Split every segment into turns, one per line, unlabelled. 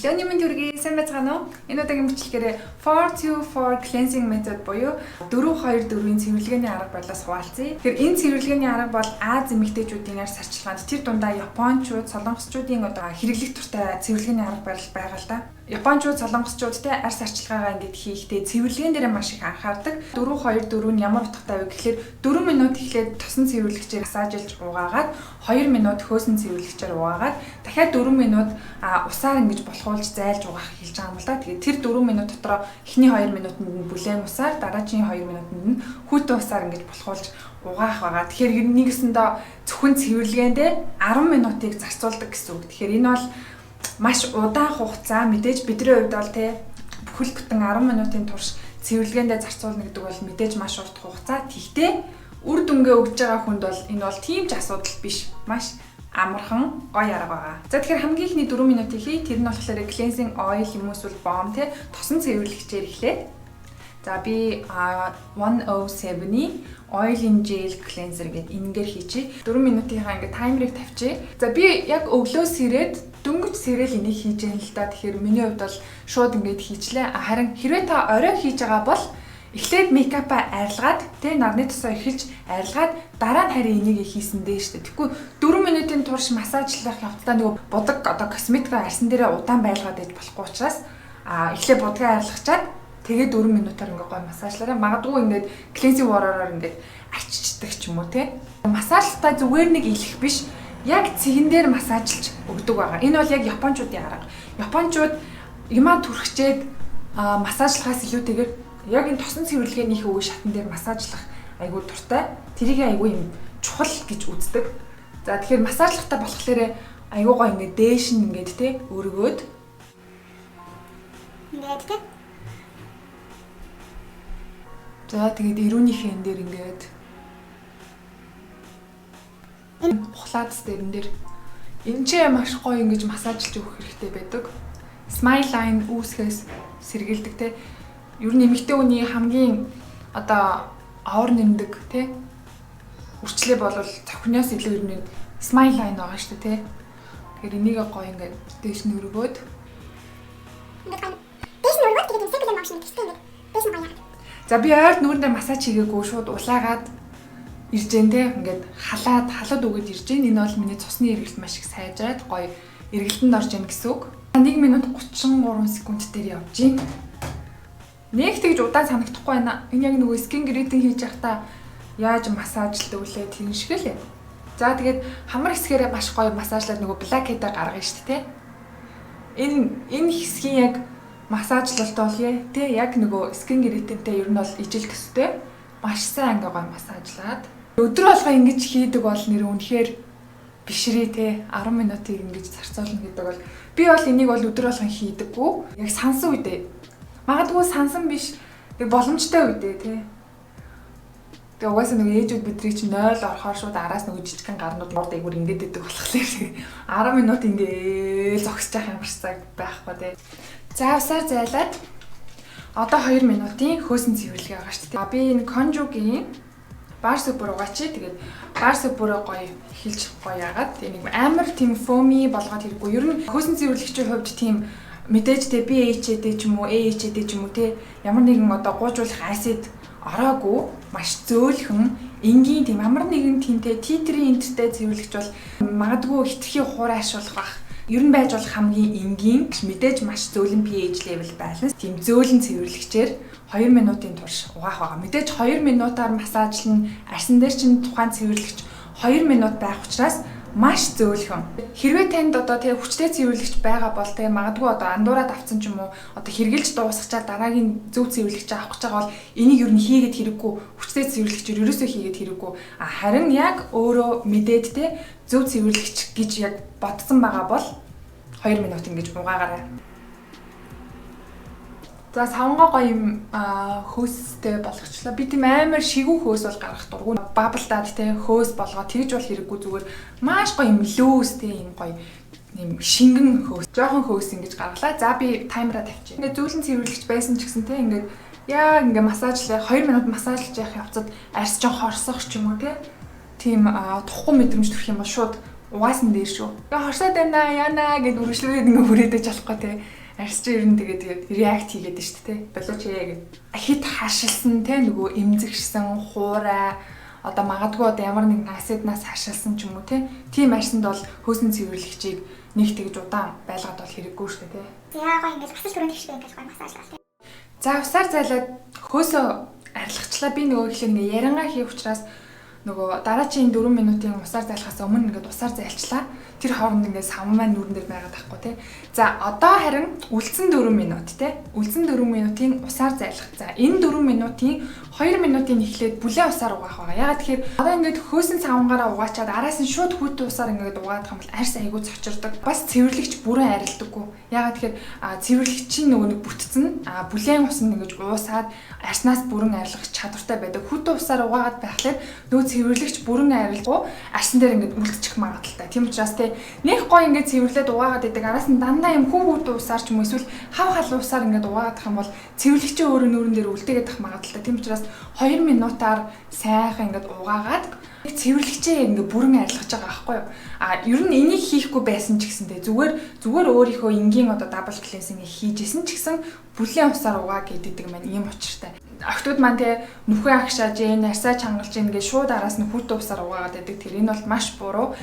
Леоны минь төргий сайн байцгаана уу? Энэ удаагийн бичлэгээр 4-2-4 cleansing method буюу 4-2-4-ийн цэвэрлэгээний арга барилаас хуваалцъя. Тэгэхээр энэ цэвэрлэгээний арга бол Аз эмэгтэйчүүдийн арьс арчилгаанд тэр дундаа Япончууд, Солонгосчуудын хэрэглэх туртай цэвэрлэгээний арга барил байгаа л да. Япончууд, Солонгосчуудтэй арьс арчилгаагаа ингэж хийхдээ цэвэрлэгээн дээр маш их анхаардаг. 4-2-4 нь ямар утгатай вэ гэхээр 4 минут эхлээд тосон цэвэрлэгчээр массажлж угаагаад 2 минут хөөсөн цэвэрлэгчээр угаагаад дахиад 4 минут усаар ингэж болохуулж зайлж угаах хэлж байгаа юм л да. Тэгээд тэр 4 минут дотроо эхний 2 минутанд нь бүлээн усаар, дараагийн 2 минутанд нь хүйтэн усаар ингэж болохуулж угаах байгаа. Тэгэхээр нэгсэндээ зөвхөн цэвэрлэгээндээ 10 минутыг зарцуулдаг гэсэн үг. Тэгэхээр энэ бол маш удаан хугацаа мэдээж бидний хувьд бол бүхэл бүтэн 10 минутын турш цэвэрлэгээндээ зарцуулна гэдэг бол мэдээж маш урт хугацаа. Тэгтээ үр дүнгээ өгж байгаа хүнд бол энэ бол тийм ч асуудал биш. Маш амархан гоё арга байгаа. За тэгэхээр хамгийн ихний 4 минутын хий тэр нь болохоор cleansing oil юм эсвэл balm тосон цэвэрлэгчээр эхлээд. За би 107-ийн oil-in gel cleanser гэдэг энэгээр хийчихье. 4 минутынхаа ингээд таймерыг тавьчихъя. За би яг өглөөс ирээд дөнгөж сэрэл энийг хийж яана л да. Тэгэхээр миний хувьд бол шууд ингээд хийчлээ. Харин хэрвээ та орой хийж байгаа бол эхлээд мейкапаа арилгаад нарны тосоо эхэлж арилгаад дараа нь харин энийг хийсэндээ шүү дээ. Тэгэхгүй 4 минутын турш массажлах явцдаа нөгөө будаг косметикаа арьсан дээрээ удаан байлгаад иж болохгүй учраас эхлээд будгаа арилгачаад тэгээд 4 минутаар ингээ гой массажлаараа магадгүй ингээд cleansing water-оор ингээд арчичдаг ч юм уу те. Массажлалтаа зүгээр нэг илэх биш. Яг цэгэн дээр массажлж өгдөг байгаа. Энэ бол яг японочдын арга. Японочууд юмаа түрхчээд массажлахаас илүүтэйгээр яг энэ тосон цэвэрлэгээнийхээ үе шатн дээр массажлах айгүй дуртай. Тэрийг айгүй юм чухал гэж үздэг. За тэгэхээр массажлахтаа болохоор айгүй гоо ингээд дээш нь ингээд те өргөөд ингээд те. За тэгээд ирүүнийхээ энэ дээр ингээд энэ ухлаадс дээр энэ маш гоё ингэж массажлж өгөх хэрэгтэй байдаг. Smile line үүсгээс сэргийлдэг те. Ер нь эмэгтэй хүний хамгийн оор нэмдэг те үрчлээ болвол цохиноос илүү ер нь smile line байгаа шүү дээ те. Тэгэхээр энийг гоё ингээд дээш нь өргөөд тэгээд circular motion гэсэн ингээд дээш нь гоё. За би ойр нүрэндээ массаж хийгээгүй шууд улаагаад ирж гэн те ингээд халаад өгöd ирж гэн. Энэ бол миний цусны эргэлт маш их сайжраад гоё эргэлтэнд орж ийн гэсэн үг. 1 минут 33 секунд дээр явж гин. Нэг тэгж удаан санагдахгүй байна. Энэ яг нөгөө skin grading хийж байхдаа яаж массажлдаг вүлээ тэр шиг л. За тэгээд хамар хэсгээрээ маш гоё массажлаад нөгөө blackhead-аар гаргана шүү дээ те. Энэ хэсгийн яг массажлалт бол яг нөгөө skin grading-тэй ер нь бол ижил төстэй маш сайн ингээ гоё массажлаад өдөр болго ингэж хийдэг бол нэр үнэхээр бишрээ те 10 минутыг ингэж зарцуулна гэдэг бол би бол энийг бол өдөр болго хийдэггүй. Яг сансан үедээ магадгүй сансан биш боломжтой үедээ те. Тэгээ угаасаа нэг ээжүүд бидний чинь 0 орохоор шууд араас нэг жижигхэн гарнууд мод айгуур ингээд идэг болохоор 10 минут ингээд зогсож явах ямар ч цаг байхгүй те. За усаар зайлаад одоо 2 минутын хөөсөн цэвэрлэгээ байгаа шүү дээ. Би энэ Conjugue-ийн bar soap угаач. Тэгээд bar soap-оор гоё эхэлж гоё яагаад нэг амар тийм foamy болгоод хэрэггүй. Ер нь хөөсөн цэвэрлэгчийн хувьд тийм мэдээж те BHA-тэй ч юм уу, AHA-тэй ч юм уу те ямар нэгэн гуйжуулах acid ороогүй маш зөөлхөн энгийн тийм ямар нэгэн тинтэй T3 энтертэй цэвэрлэгч бол магадгүй хитрхи хуурай ашиглах бах. Ер нь байж болох хамгийн энгийн мэдээж маш зөөлөн pH level байланс тийм зөөлөн цэвэрлэгчээр 2 минутын турш угаах байгаа. Мэдээж 2 минутаар массажлна. Арьсан дээр чинь тухайн цэвэрлэгч 2 минут байх учраас маш зөөлхөн. Хэрвээ танд хүчтэй цэвэрлэгч байгаа бол магадгүй андуураад авсан ч юм уу хэрглэж дуусгачаад дараагийн зөв цэвэрлэгч авах гэж байгаа бол энийг ер нь хийгээд хэрэггүй. Хүчтэй цэвэрлэгчээр ерөөсөө хийгээд хэрэггүй. Харин яг өөрөө мэдээд зөв цэвэрлэгч гэж яг бодсон байгаа бол 2 минут ингэж угаагаарай. За савнгаа гоё юм хөөстэй болгочлаа. Би тийм амар шигүү хөөс бол гаргах дургүй. Баблдаад хөөс болгоо тэгж бол хэрэггүй зүгээр маш гоё юм лөөс юм гоё юм шингэн хөөс. Жохон хөөс ингэж гаргалаа. За би таймераа тавьчих. Ингээ зөөлөн цэвэрлэгч байсан ч гэсэн ингээд яг ингээ массажлаа 2 минут массажлж явах явцад арьс жоо хорсох ч юм уу тийм тухгүй мэдрэмж төрөх юм бол шууд угаасан дээр шүү. Тэгээ хорсоод байна яана гэд үргэлжлүүлээд ингээ хүрээдэж болохгүй те. Арьс чи ер нь тэгээд реакт хийгээд нь шүү дээ. Болооч яа гэд. Ахид хашилсан те нөгөө эмзэгшсэн хуурай одоо магадгүй одоо ямар нэгэн асиднаас хашилсан ч юм уу те. Тийм арьсанд бол хөөсөн цэвэрлэгчийг нэг тэгж удаан байлгаад бол хэрэггүй шүү дээ те.
Яагаа ингэж масаж түрүүнд хийштэй ингэж гоё масаж болтой.
За усаар зайлаад хөөсөө арилгачлаа би нөгөө ихлээр ингээ ярангаа хийх учраас нөгөө дараагийн 4 минутын усаар зайлахаас өмнө ингээд усаар зайлчлаа. Тэр хооронд ингээд савн маань нүрэн дээр байгаад байхгүй тий. За одоо харин үлдсэн 4 минут тий. Үлдсэн 4 минутын усаар зайлах. За энэ 4 минутын 2 минутын эхлээд бүлээн усаар угаах байгаа. Ягаад тэгэхээр одоо ингээд хөөсөн савнгаараа угаачаад араас нь шууд хүүтэн усаар ингээд угаадах юм бол арьс айгүй цочирдог. Бас цэвэрлэгч бүрэн арилдаггүй. Ягаад тэгэхээр цэвэрлэгчийн нөгөө нэг бүтцэн бүлээн ус нь ингээд уусаад арьснаас бүрэн арилгах чадвартай байдаг. Хүүтэн усаар угаагаад байхлаар нөгөө цэвэрлэгч бүрэн арилгүй арьсан дээр ингээд үлдчих магадaltaй. Тийм учраас те нэг гой ингээд цэвэрлээд угаагаад идэг араас нь дандаа юм хүүтэн усаар ч юм уу эсвэл хав хал усаар ингээд угаагаад ах юм бол цэвэрлэгчийн өөрөө нүүрэн дээр үлдээгээд ах магадaltaй. Тийм учраас 2 минутаар сайхан ингээд угаагаад цэвэрлэгчээ ингээд бүрэн арилгаж байгаа байхгүй юу? Ер нь энийг хийхгүй байсан ч гэсэндээ зүгээр өөрийнхөө энгийн одоо дабл клинсинг хийжсэн ч гэсэн бүлээн усаар угаа гэдэг маань ийм учиртай. Охтууд маань те нүхээ агшааж, нарсаа чангалж ингээд шууд араас нь хүүтэн усаар угаагаад байдаг. Тэр энэ бол маш буруу.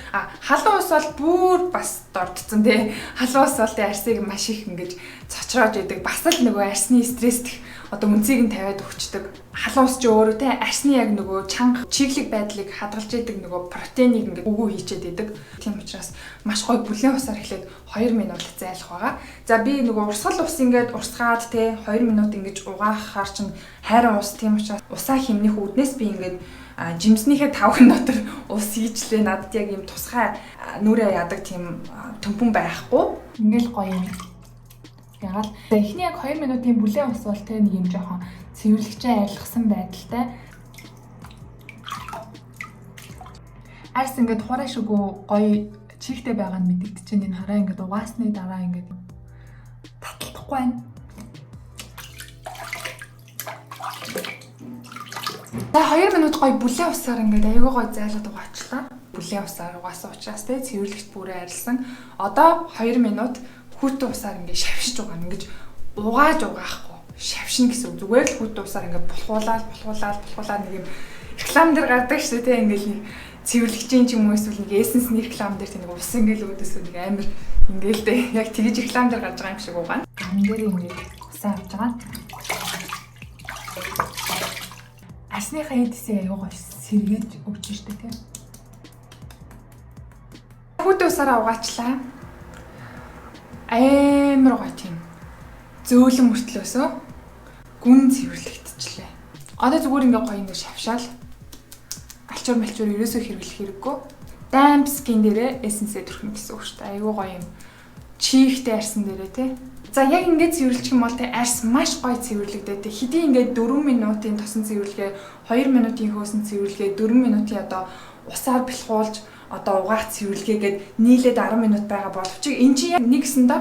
Халуун ус бол бүр бас дордсон те. Халуун ус бол те арсыг маш их ингээд цочроож идэг. Бас л нөгөө арсны стресс одоо үнцийг нь тавиад өгчдөг. Халуун ус ч өөрөө те арсны яг нөгөө чанга чиглэг байдлыг хадгалж идэг нөгөө протеинийг ингээд өгөө хийчээд идэг. Тийм учраас маш гоё бүлээн усаар эхлээд 2 минут зайлах байгаа. За би нөгөө урсгал ус ингээд урсгаад те 2 минут ингэж угаахаар чинь хайрын ус тийм учраас усаа хэмнэх үүднээс би ингээд жимснийхээ тавхан дотор ус хийжлээ. Надад яг юм тусгай нүрээ ядаг тийм төмпөн байхгүй. Ингээл гоё юм. Ягаад эхний яг 2 минутын бүлээн ус бол те нэг юм жоохон цэвэрлэгчээ арилгасан байдалтай. Арьс ингээд хураашгүй гоё чихтэй байгаа нь мэдэгдэж байна. Энэ хараа ингээд угаасны дараа ингээд татлахгүй байна. За 2 минут гоё бүлээн усаар ингээд аягүй гоё зайлаад угаачлаа. Бүлээн усаар угаасан учраас те цэвэрлэгч бүрээ арилсан. Одоо 2 минут хүүтэн усаар ингээд шавшиж байгаа нь ингэж угааж угаахгүй. Шавшин гэсэн үг. Зүгээр л хүүтэн усаар ингээд булхуулаад нэг юм реклам дээр гардаг шүү те ингээд нэг цэвэрлэгчийн ч юм уу эсвэл нэг эссенсний реклам дээр тийм нэг ус ингээд өөдөөсөө нэг амар ингээд л дээ. Яг тэгэж реклам дээр гарч байгаа юм шиг угаана. Гам дээр ингээд усаа авч байгаа. Арсныхаа эдсээ аюугаа сэргээж өгч штэ тийм. Хүүтэн усаараа угаачлаа. Амар гоё тийм. Зөөлөн мөртлөөсөө гүн цэвэрлэгдчихлээ. Одоо зүгээр ингээ гоё ингээ шавшаал. Алчуур малчуур ерөөсөө хэрэглэх хэрэггүй. Дайм скин дээрээ эссенсээ төрхнө гэсэн үг шүү дээ. Айгуу гоё юм. Чихтэй арсан дээрээ тий. За яг ингээд цэвэрлэх юм бол тий арс маш гоё цэвэрлэгдээ тий. Хэдий ингээд 4 минутын тосон цэвэрлэгээ, 2 минутын хөөсөн цэвэрлэгээ, 4 минутын одоо усаар бэлхуулж одоо угаах цэвэрлэгээгээд нийлээд 10 минут байгаа боловч эн чинь яг нэгсэндээ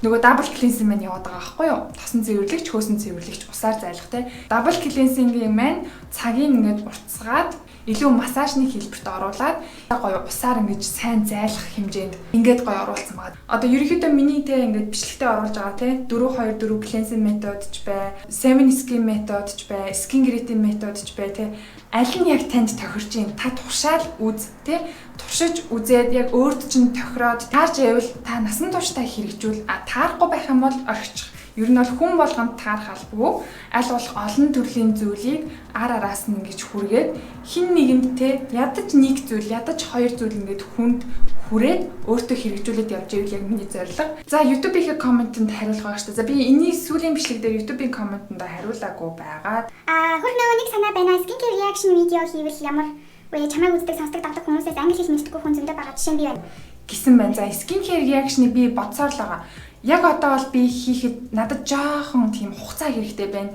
нөгөө дабл клинсинг маань яваад байгаа байхгүй юу? Тосон цэвэрлэгч, хөөсөн цэвэрлэгч усаар зайлах те. Дабл клинсингийн маань цагийг ингээд уртсгаад илүү массажны хэлбэрт оруулаад гоё усаар ингэж сайн зайлах хэмжээнд ингээд гоё оруулсан байгаа. Одоо ерөнхийдөө миний те ингээд бичлэгтээ оруулж байгаа те 4-2-4 клинсинг метод ч бай, 7 skin метод ч бай, skin gritting метод ч бай те. Аль нь яг танд тохирч юм та туршаал үз те туршиж үзээд яг өөрт чинь тохироод таарч байвал та насан туршдаа хэрэгжүүл таарахгүй байх юм бол орхичих. Ер нь бол хүн болгонд таарах албагүй аль болох олон төрлийн зүйлийг ар араас нь ингэж хүргээд хин нэгэнд те ядаж нэг зүйл ядаж хоёр зүйл ингэж хүнд хүрээд өөртөө хэрэгжүүлээд явж ивэл яг миний зорилго. За YouTube-ийн комментэнд хариулах байгаа шүү дээ. За би энэний сүүлийн бичлэг дээр YouTube-ийн комментэнд хариулаагүй байгаа.
Хөр нөгөө нэг санаа байна. Skincare reaction видео хийвэл ямар үе чамайг үздэг сонсдог давдаг хүмүүсээс англи хэл мэддэггүй хүн зөндөө байгаа жишээ би байна.
Гэсэн байна. За skincare reaction-ыг би бодсоор л байгаа. Яг одоо бол би хийхэд надад жоохон тийм хугацаа хэрэгтэй байна.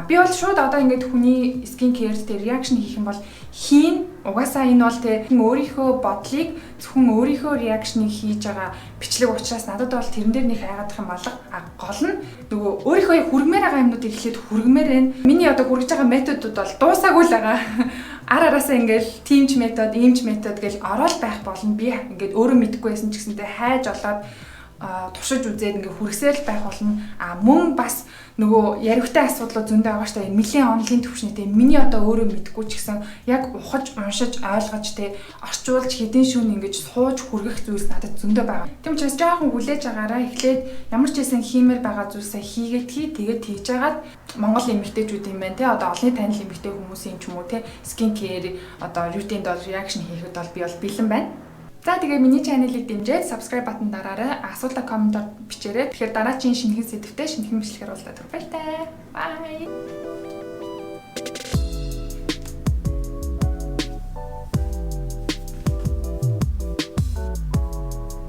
Би бол шууд одоо ингээд хүний skincare дээр reaction хийх юм бол хийн угаасаа энэ бол тэ өөрийнхөө бодлыг зөвхөн өөрийнхөө reaction-ыг хийж байгаа бичлэг учраас надад бол тэрэн дээр нэг хайгаадах юм болго гол нь нөгөө өөрийнхөө хүргмээр байгаа юмнуудыг эхлээд хүргмээр байна. Миний одоо хүргэж байгаа методууд бол дуусаагүй л байгаа. ар араасаа ингээл тиймч метод, иймч метод гэж ороод байх болно. Би ингээд өөрөө мэдэхгүй байсан ч гэсэндээ хайж олоод туршиж үзээд ингээ хүрхсэл байх болно. Мөн бас нөгөө яригтай асуудлууд зөндөө байгаа штэ. Нэлийн онлын төвшнэтэй миний одоо өөрөө мэдэхгүй ч гэсэн яг ухаж, уншиж, ойлгож орчуулж хэдийн шүүн ингэж сууж хүргэх зүйлс надад зөндөө байгаа. Тийм учраас жоохон хүлээж агаараа эхлээд ямар ч хэсэн хиймээр байгаа зүйлсээ хийгээд тэгээд хийж агаад Монгол эмэгтэйчүүд юм байна те. Одоо олонний танил эмэгтэй хүмүүсийн ч юм уу те скин кэр одоо рутинд бол реакшн хийхэд бол би бол бэлэн байна. За тэгээ миний чаналыг дэмжиж subscribe бутан дараарай. Асуултаа комментоор бичээрэй. Тэгэхээр дараагийн шинэхэн сэдвтэй шинэхэн бичлэгээр уулзаад хүрбай та. Bye.